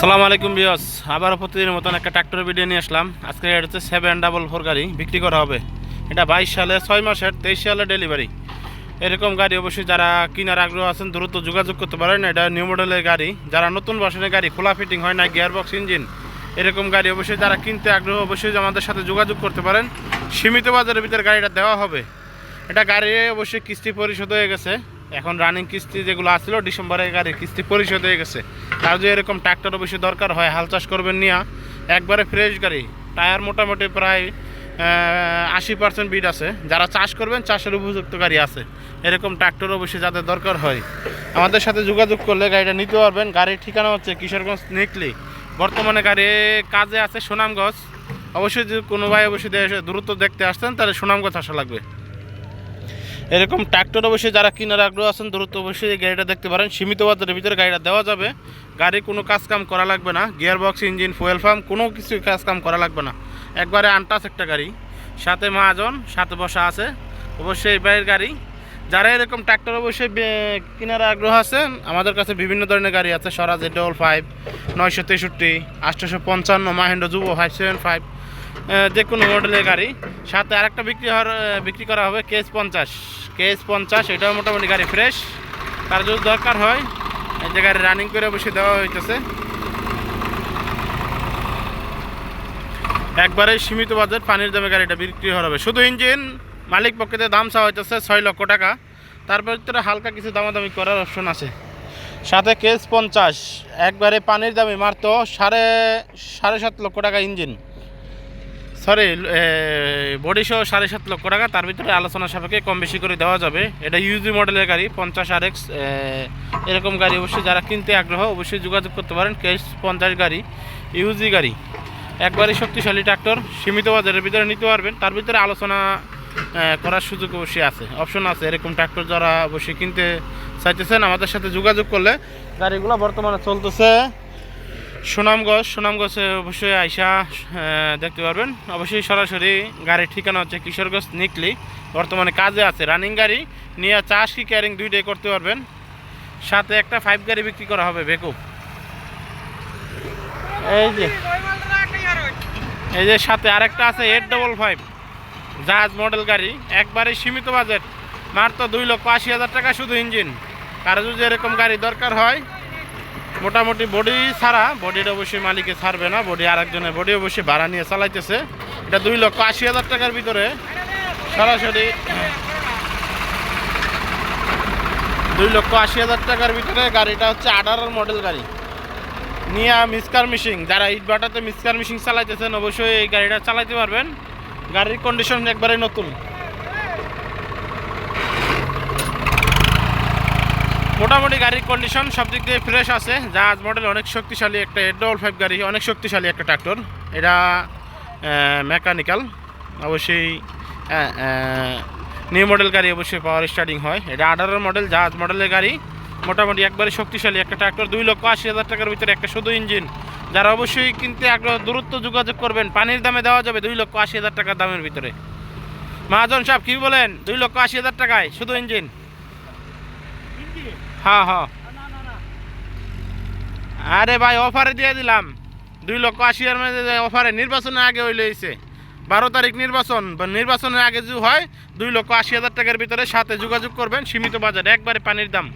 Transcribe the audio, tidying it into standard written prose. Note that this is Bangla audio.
আসসালামু আলাইকুম ভিউয়ার্স, আবার প্রতিদিনের মতন একটা ট্রাক্টরের ভিডিও নিয়ে আসলাম। আজকে এটা হচ্ছে 744 গাড়ি বিক্রি করা হবে। এটা 22 সালে 6 মাসের 23 সালে ডেলিভারি। এরকম গাড়ি অবশ্যই যারা কেনার আগ্রহ আছেন দ্রুত যোগাযোগ করতে পারেন। এটা নিউ মডেলের গাড়ি, যারা নতুন ভার্সনের গাড়ি, খোলা ফিটিং হয় না, গিয়ারবক্স ইঞ্জিন, এরকম গাড়ি অবশ্যই যারা কিনতে আগ্রহ অবশ্যই আমাদের সাথে যোগাযোগ করতে পারেন। সীমিত বাজারের ভিতরে গাড়িটা দেওয়া হবে। এটা গাড়ি অবশ্যই কিস্তি পরিশোধ হয়ে গেছে। এখন রানিং কিস্তি যেগুলো আসছিল ডিসেম্বরে গাড়ির কিস্তি পরিশোধ হয়ে গেছে। তার যে এরকম ট্রাক্টর অবশ্যই দরকার হয়, হাল চাষ করবেন নিয়ে, একবারে ফ্রেশ গাড়ি, টায়ার মোটামুটি প্রায় 80% বিট আছে। যারা চাষ করবেন চাষের উপযুক্ত গাড়ি আছে, এরকম ট্রাক্টর অবশ্যই যাদের দরকার হয় আমাদের সাথে যোগাযোগ করলে গাড়িটা নিতে পারবেন। গাড়ির ঠিকানা হচ্ছে কিশোরগঞ্জ নিকলি। বর্তমানে গাড়ি কাজে আছে সুনামগঞ্জ। অবশ্যই যদি কোনো ভাই অবশ্যই দ্রুত দেখতে আসতেন তাহলে সুনামগঞ্জ আসা লাগবে। এরকম ট্রাক্টর অবশ্যই যারা কেনার আগ্রহ আছেন দ্রুত অবশ্যই এই গাড়িটা দেখতে পারেন। সীমিত বাজারের ভিতরে গাড়িটা দেওয়া যাবে। গাড়ি কোনো কাজকাম করা লাগবে না, গিয়ারবক্স ইঞ্জিন ফুয়েল পাম্প কোনো কিছু কাজকাম করা লাগবে না, একবারে আনটাচ একটা গাড়ি। সাথে মহাজন সাথে বসা আছে। অবশ্যই এই বাইরের গাড়ি। যারা এরকম ট্রাক্টর অবশ্যই কেনার আগ্রহ আছেন আমাদের কাছে বিভিন্ন ধরনের গাড়ি আছে। স্বরাজ 5 963 855 মাহেন্দ্র যুব 575, যে কোনো মডেলের গাড়ি। সাথে আরেকটা বিক্রি করা হবে KS50। এটাও মোটামুটি গাড়ি ফ্রেশ। তার যদি দরকার হয় এই যে গাড়ি রানিং করে অবশ্যই দেওয়া হইতেছে। একবারে সীমিত বাজেট পানির দামে গাড়িটা বিক্রি হবে। শুধু ইঞ্জিন মালিক পক্ষে দাম চাওয়া হইতেছে 6 লক্ষ টাকা। তারপর ভিতরে হালকা কিছু দামাদামি করার অপশন আছে। সাথে KS50 একবারে পানির দামে মারত 7.5 লক্ষ টাকা ইঞ্জিন, সরি বডি সহ 7.5 লক্ষ টাকা। তার ভিতরে আলোচনা সাপেক্ষে কম বেশি করে দেওয়া যাবে। এটা ইউজি মডেলের গাড়ি 50 RX। এরকম গাড়ি অবশ্যই যারা কিনতে আগ্রহ অবশ্যই যোগাযোগ করতে পারেন। KS50 গাড়ি ইউজি গাড়ি, একবারই শক্তিশালী ট্রাক্টর, সীমিত বাজারের ভিতরে নিতে পারবেন। তার ভিতরে আলোচনা করার সুযোগ অবশ্যই আছে, অপশন আছে। এরকম ট্রাক্টর যারা অবশ্যই কিনতে চাইতেছেন আমাদের সাথে যোগাযোগ করলে গাড়িগুলো বর্তমানে চলতেছে সুনামগঞ্জে অবশ্যই আইসা দেখতে পারবেন। অবশ্যই সরাসরি গাড়ির ঠিকানা হচ্ছে কিশোরগঞ্জ নিকলি। বর্তমানে কাজে আছে, রানিং গাড়ি নিয়ে চাষ কি ক্যারিং দুইটাই করতে পারবেন। সাথে একটা 5 গাড়ি বিক্রি করা হবে বেকুব। এই যে সাথে আরেকটা আছে 855 জাহাজ মডেল গাড়ি, একবারে সীমিত বাজেট, মাত্র 2,80,000 টাকা শুধু ইঞ্জিন। কারো যদি এরকম গাড়ি দরকার হয়, মোটামুটি বডি ছাড়া, বডিটা অবশ্যই মালিকে ছাড়বে না, বডি আরেকজনের বডি অবশ্যই ভাড়া নিয়ে চালাইতেছে। এটা 2,80,000 টাকার ভিতরে সরাসরি 2,80,000 টাকার ভিতরে গাড়িটা হচ্ছে 18 মডেল গাড়ি নিয়ে মিক্সার মেশিন। যারা ইট ভাটাতে মিক্সার মেশিন চালাইতেছেন অবশ্যই এই গাড়িটা চালাইতে পারবেন। গাড়ির কন্ডিশন একবারে নতুন, মোটামুটি গাড়ির কন্ডিশন সব দিক দিয়ে ফ্রেশ আছে। জাহাজ মডেল অনেক শক্তিশালী একটা 855 গাড়ি, অনেক শক্তিশালী একটা ট্রাক্টর। এটা মেকানিক্যাল অবশ্যই, নিউ মডেল গাড়ি অবশ্যই পাওয়ার স্টার্টিং হয়। এটা 18 মডেল জাহাজ মডেলের গাড়ি, মোটামুটি একবারে শক্তিশালী একটা ট্রাক্টর। 2,80,000 টাকার ভিতরে একটা শুধু ইঞ্জিন। যারা অবশ্যই কিনতে আগ্রহ দ্রুত যোগাযোগ করবেন। পানির দামে দেওয়া যাবে 2,80,000 টাকার দামের ভিতরে। মহাজন সাহেব কি বলেন? 2,80,000 টাকায় শুধু ইঞ্জিন। হ্যাঁ হ্যাঁ, আরে ভাই অফারে দিয়ে দিলাম 2,80,000 মধ্যে অফারে। নির্বাচনের আগে হইলে হয়েছে 12 তারিখ নির্বাচন, বা নির্বাচনের আগে যদি হয় 2,80,000 টাকার ভিতরে। সাথে যোগাযোগ করবেন, সীমিত বাজার, একবারে পানির দাম।